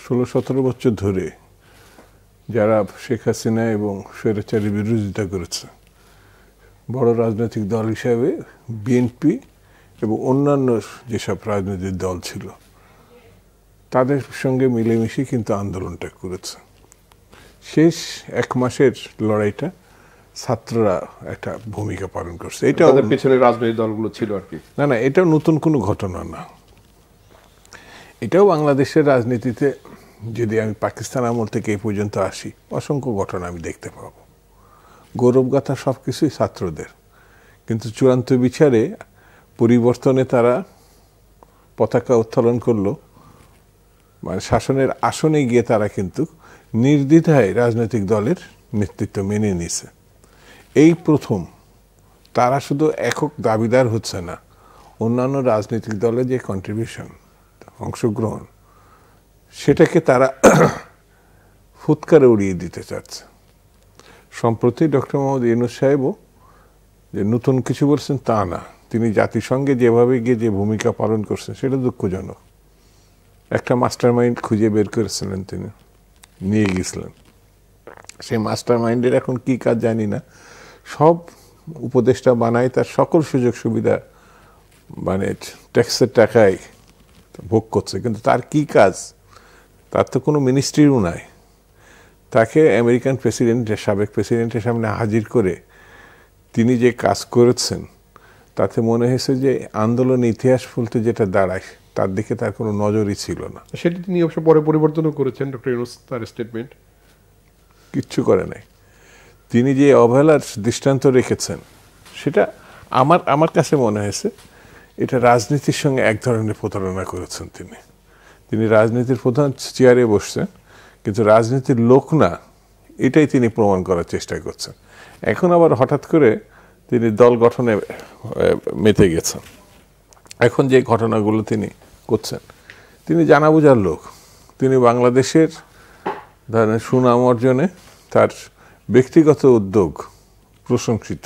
16-17 বছর ধরে যারা শেখ হাসিনা এবং স্বৈরাচারী বিরোধিতা করেছে, বড় রাজনৈতিক দল হিসাবে বিএনপি এবং অন্যান্য যেসব রাজনৈতিক দল ছিল তাদের সঙ্গে মিলেমিশে কিন্তু আন্দোলনটা করেছে। শেষ 1 মাসের লড়াইটা ছাত্ররা একটা ভূমিকা পালন করছে। এটা তাদের পিছনে রাজনৈতিক দলগুলো ছিল আর কি। না, এটাও নতুন কোনো ঘটনা না। এটাও বাংলাদেশের রাজনীতিতে, যদি আমি পাকিস্তান আমল থেকে এই পর্যন্ত আসি, অসংখ্য ঘটনা আমি দেখতে পাবো। গৌরবগাথা সব কিছুই ছাত্রদের, কিন্তু চূড়ান্ত বিচারে পরিবর্তনে তারা পতাকা উত্তোলন করলো, মানে শাসনের আসনে গিয়ে তারা কিন্তু নির্দ্বিধায় রাজনৈতিক দলের নেতৃত্ব মেনে নিছে। এই প্রথম তারা শুধু একক দাবিদার হচ্ছে না, অন্যান্য রাজনৈতিক দলের যে কন্ট্রিবিউশন, অংশগ্রহণ, সেটাকে তারা ফুৎকারে উড়িয়ে দিতে চাচ্ছে। সম্প্রতি ডক্টর মোহাম্মদ ইউনূস সাহেবও যে নতুন কিছু বলছেন তা না, তিনি জাতিসংঘে যেভাবে গিয়ে যে ভূমিকা পালন করছেন সেটা দুঃখজনক। একটা মাস্টার মাইন্ড খুঁজে বের করেছিলেন, তিনি নিয়ে গেছিলেন। সেই মাস্টার মাইন্ডের এখন কি কাজ জানি না, সব উপদেষ্টা বানায়, তার সকল সুযোগ সুবিধা মানে ট্যাক্সের টাকায় ভোগ করছে, কিন্তু তার কি কাজ? তার তো কোনো মিনিস্ট্রিও নাই। তাকে আমেরিকান প্রেসিডেন্টের, সাবেক প্রেসিডেন্টের সামনে হাজির করে তিনি যে কাজ করেছেন তাতে মনে হয়েছে যে আন্দোলন ইতিহাস বলতে যেটা দাঁড়ায় তার দিকে তার কোনো নজরই ছিল না। সেটি তিনি অবশ্য পরে পরিবর্তনও করেছেন ডক্টর ইউনূস, তার স্টেটমেন্ট কিচ্ছু করে নাই। তিনি যে অবহেলার দৃষ্টান্ত রেখেছেন সেটা আমার কাছে মনে হয়েছে এটা রাজনীতির সঙ্গে এক ধরনের প্রতারণা করেছেন তিনি রাজনীতির প্রধান চেয়ারে বসছেন, কিন্তু রাজনীতির লোক না, এটাই তিনি প্রমাণ করার চেষ্টা করছেন। এখন আবার হঠাৎ করে তিনি দল গঠনে মেতে গেছেন। এখন যে ঘটনাগুলো তিনি করছেন, তিনি জানা বোঝার লোক। তিনি বাংলাদেশের ধরেন সুনাম অর্জনে তার ব্যক্তিগত উদ্যোগ প্রশংসিত,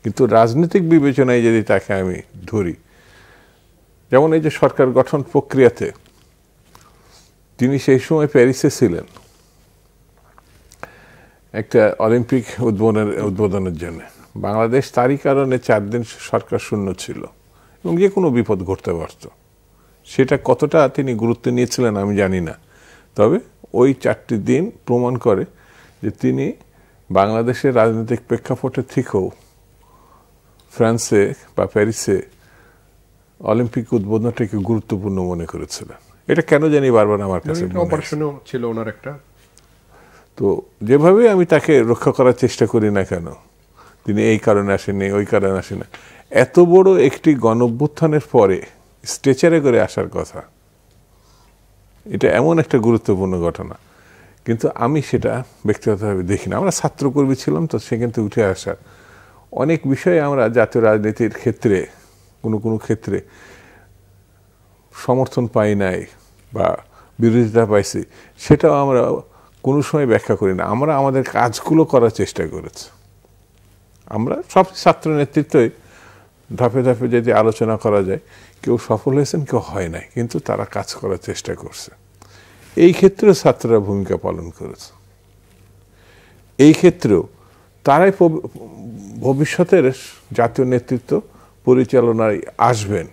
কিন্তু রাজনৈতিক বিবেচনায় যদি তাকে আমি ধরি, যেমন এই যে সরকার গঠন প্রক্রিয়াতে তিনি সেই সময় প্যারিসে ছিলেন একটা অলিম্পিক উদ্বোধনের জন্য। বাংলাদেশ তারই কারণে 4 দিন সরকার শূন্য ছিল এবং যে কোনো বিপদ ঘটতে পারত। সেটা কতটা তিনি গুরুত্ব নিয়েছিলেন আমি জানি না, তবে ওই 4টি দিন প্রমাণ করে যে তিনি বাংলাদেশের রাজনৈতিক প্রেক্ষাপটের থেকেও ফ্রান্সে বা প্যারিসে অলিম্পিক উদ্বোধনটাকে গুরুত্বপূর্ণ মনে করেছিলেন। এটা কেন জানি বারবার আমার কাছে অপারেশনও ছিল ওনার একটা। তো যেভাবে আমি তাকে রক্ষা করার চেষ্টা করি না কেন, তিনি এই কারণে আসেননি, ওই কারণে আসেন না, এত বড় একটি গণঅভ্যুত্থানের পরে স্ট্রেচারে করে আসার কথা, এটা এমন একটা গুরুত্বপূর্ণ ঘটনা, কিন্তু আমি সেটা ব্যক্তিগতভাবে দেখি না। আমরা ছাত্রকর্মী ছিলাম তো, সেখান থেকে উঠে আসার অনেক বিষয়ে আমরা জাতীয় রাজনীতির ক্ষেত্রে কোনো ক্ষেত্রে সমর্থন পাই নাই বা বিরোধিতা পাইছি, সেটাও আমরা কোনো সময় ব্যাখ্যা করি না। আমরা আমাদের কাজগুলো করার চেষ্টা করেছি। আমরা সব ছাত্র নেতৃত্বই ধাপে ধাপে যদি আলোচনা করা যায়, কেউ সফল হয়েছেন, কেউ হয় নাই, কিন্তু তারা কাজ করার চেষ্টা করছে। এই ক্ষেত্রেও ছাত্ররা ভূমিকা পালন করেছে। এই ক্ষেত্রেও তারাই ভবিষ্যতের জাতীয় নেতৃত্ব পরিচালনায় আসবেন,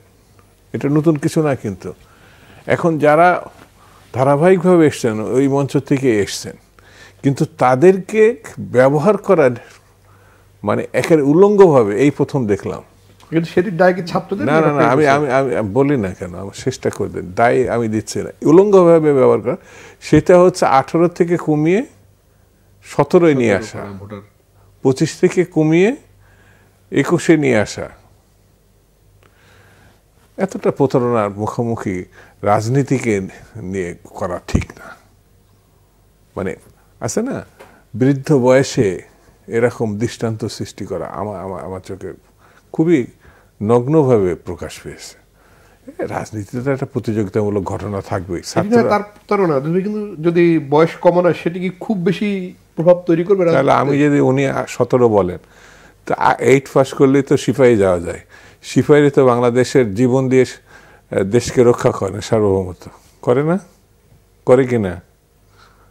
এটা নতুন কিছু না। কিন্তু এখন যারা ধারাবাহিকভাবে এসছেন, ওই মঞ্চ থেকে এসছেন, কিন্তু তাদেরকে ব্যবহার করার মানে একের উলঙ্গভাবে এই প্রথম দেখলাম। না, আমি বলি না কেন, আমার চেষ্টা করে দেন, দায় আমি দিচ্ছি না। উলঙ্গভাবে ব্যবহার করা, সেটা হচ্ছে 18 থেকে কমিয়ে 17 নিয়ে আসা, 25 থেকে কমিয়ে 21 নিয়ে আসা। এতটা প্রতারণার মুখোমুখি রাজনীতিকে নিয়ে করা ঠিক না। মানে আছে না, বৃদ্ধ বয়সে এরকম দৃষ্টান্ত সৃষ্টি করা আমার চোখে খুবই নগ্নভাবে প্রকাশ পেয়েছে। রাজনীতিতে একটা প্রতিযোগিতামূলক ঘটনা থাকবেই। কিন্তু যদি বয়স কমানো, সেটি কি খুব বেশি প্রভাব তৈরি করবে? তাহলে আমি যদি উনি 17 বলেন, তো 8 পাস করলেই তো সিপাহী যাওয়া যায়। সিপাহীরা তো বাংলাদেশের জীবন দিয়ে দেশকে রক্ষা করে, সার্বভৌমত্ব করে না। করে কিনা?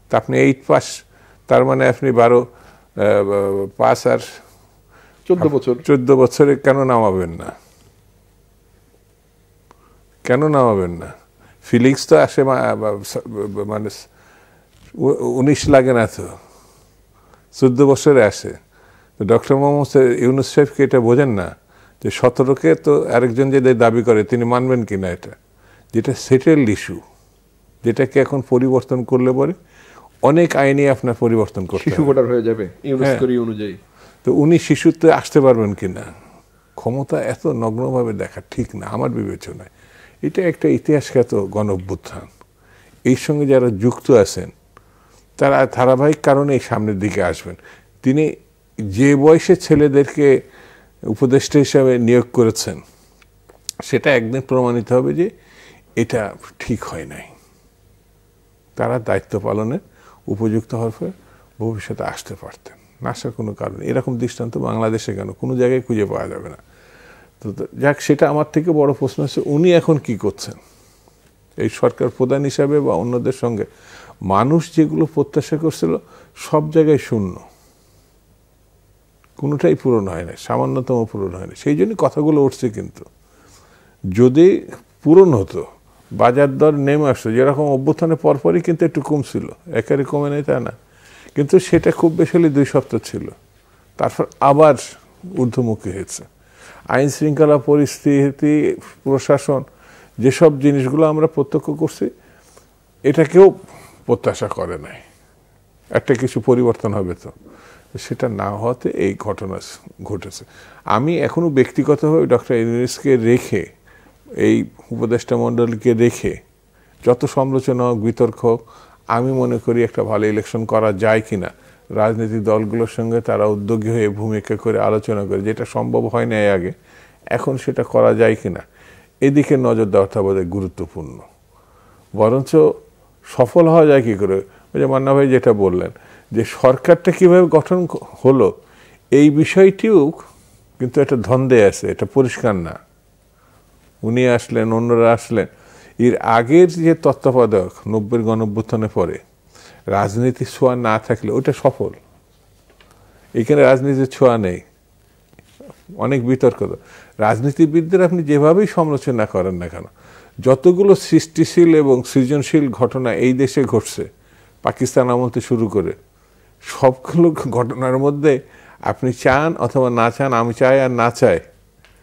তা আপনি 8 পাস, তার মানে আপনি 12 পাস আর 14 বছরে কেন নামাবেন না? কেন নামাবেন না? ফিলিংস তো আসে, মানে 19 লাগে না তো, 14 বছরে আসে। তো ডক্টর মোহাম্মদ ইউনূস সাহেবকে এটা বোঝেন না যে 17কে তো আরেকজন যে দাবি করে তিনি মানবেন কিনা, এটা যেটা সেটেলড ইস্যু, যেটাকে এখন পরিবর্তন করলে পরে অনেক আইনে আপনার পরিবর্তন করতে হবে, শিশু ভোটার হয়ে যাবে ইউনূস করি অনুযায়ী। তো উনি শিশুত্বে আসতে পারবেন কিনা? ক্ষমতা এত নগ্নভাবে দেখা ঠিক না আমার বিবেচনায়। এটা একটা ইতিহাসখ্যাত গণ-অভ্যুত্থান, এই সঙ্গে যারা যুক্ত আছেন তারা ধারাবাহিক কারণে এই সামনের দিকে আসবেন। তিনি যে বয়সে ছেলেদেরকে উপদেষ্টা হিসাবে নিয়োগ করেছেন সেটা একদিন প্রমাণিত হবে যে এটা ঠিক হয় নাই। তারা দায়িত্ব পালনের উপযুক্ত হওয়ার পর ভবিষ্যতে আসতে পারতেন না, আসার কোনো কারণ। এরকম দৃষ্টান্ত বাংলাদেশে কেন কোনো জায়গায় খুঁজে পাওয়া যাবে না। তো যাক, সেটা আমার থেকে বড় প্রশ্ন হচ্ছে উনি এখন কি করছেন এই সরকার প্রধান হিসাবে বা অন্যদের সঙ্গে। মানুষ যেগুলো প্রত্যাশা করছিল সব জায়গায় শূন্য, কোনোটাই পূরণ হয় না, সামান্যতম পূরণ হয় না। সেই জন্য কথাগুলো উঠছে, কিন্তু যদি পূরণ হতো, বাজার দর নেমে আসতো, যেরকম অভ্যুত্থানের পরপরই কিন্তু একটু কমছিল, একেবারে কমে নেই তা না, কিন্তু সেটা খুব বেশি হলে 2 সপ্তাহ ছিল, তারপর আবার ঊর্ধ্বমুখী হয়েছে। আইন শৃঙ্খলা পরিস্থিতি, প্রশাসন, যেসব জিনিসগুলো আমরা প্রত্যক্ষ করছি এটা কেউ প্রত্যাশা করে নাই একটা কিছু পরিবর্তন হবে, তো সেটা না হওয়াতে এই ঘটনা ঘটেছে। আমি এখনো ব্যক্তিগতভাবে ডক্টর ইউনূসকে রেখে, এই উপদেষ্টা মণ্ডলীকে রেখে যত সমালোচনা হোক, বিতর্ক হোক, আমি মনে করি একটা ভালো ইলেকশন করা যায় কিনা রাজনৈতিক দলগুলোর সঙ্গে তারা উদ্যোগী হয়ে ভূমিকা করে আলোচনা করে, যেটা সম্ভব হয় না আগে, এখন সেটা করা যায় কিনা এদিকে নজর দেওয়াটা বোধহয় গুরুত্বপূর্ণ। বরঞ্চ সফল হওয়া যায় কি করে, ওই যে মান্না ভাই যেটা বললেন যে সরকারটা কিভাবে গঠন হলো, এই বিষয়টিও কিন্তু একটা ধন্দে আছে, এটা পরিষ্কার না। উনি আসলেন, অন্যরা আসলেন, এর আগের যে তত্ত্বাবধায়ক 90-এর গণঅভ্যুত্থানের পরে রাজনীতির ছোঁয়া না থাকলে ওটা সফল। এখানে রাজনীতির ছোঁয়া নেই, অনেক বিতর্ক। রাজনীতিবিদদের আপনি যেভাবেই সমালোচনা করেন না কেন, যতগুলো সৃষ্টিশীল এবং সৃজনশীল ঘটনা এই দেশে ঘটছে পাকিস্তান আমল থেকে শুরু করে, সবগুলো ঘটনার মধ্যে আপনি চান অথবা না চান, আমি চাই আর না চাই,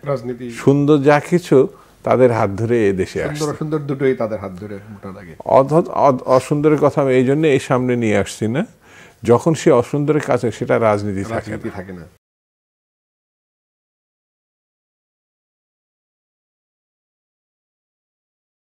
রাজনীতি সুন্দর যা কিছু তাদের হাত ধরে এই দেশে আসছে। সুন্দর দুটোই তাদের হাত ধরে মোটা লাগে। অসুন্দরের কথা আমি এই জন্য এই সামনে নিয়ে আসছি না, যখন সে অসুন্দরের কাছে সেটা রাজনীতি থাকে না।